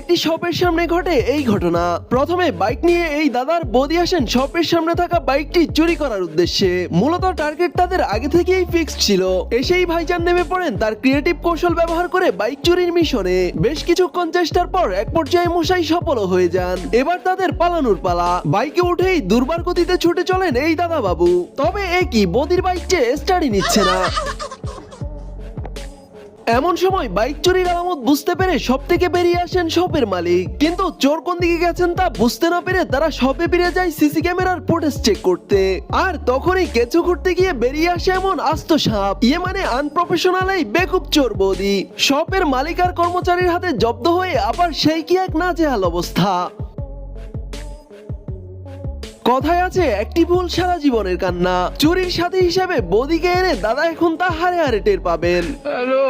একটি শপের সামনে ঘটে এই ঘটনা। প্রথমে বাইক নিয়ে এই দাদার বৌদি আসেন শপের সামনে থাকা বাইকটি চুরি করার উদ্দেশ্যে। মূলত টার্গেট তাদের আগে থেকেই ফিক্সড ছিল। এসেই ভাইজান নেমে পড়েন তার ক্রিয়েটিভ কৌশল ব্যবহার করে বাইক চুরির মিশনে। বেশ কিছুক্ষণ চেষ্টার পর এক পর্যায়ে মশাই সফল হয়ে যান। এবার তাদের পালানোর পালা। বাইকে উঠেই দুর্বার গতিতে ছুটে চলেন এই দাদা বাবু। তবে একই বৌদির বাইকটি স্টার্টই নিচ্ছে না। এমন সময় বাইক চুরির আলামত বুঝতে পেরে শপ থেকে বেরিয়ে আসেন শপের মালিক। কিন্তু চোর কোন দিকে গেছেন তা বুঝতে না পেরে তারা শপে ফিরে যায় সিসি ক্যামেরার ফুটেজ চেক করতে। আর তখনই কেঁচো করতে গিয়ে বেরিয়ে আসে এমন আস্ত সাপ। মানে আনপ্রফেশনাল এই বেকুব চোর বৌদি। শপের মালিক আর কর্মচারীর হাতে জব্দ হয়ে আবার সেই কি এক নাজেহাল অবস্থা। কথায় আছে একটি ভুল সারা জীবনের কান্না। চুরির সাথী হিসেবে বৌদিকে এনে দাদা এখন তা হারে হারে টের পাবেন। হ্যালো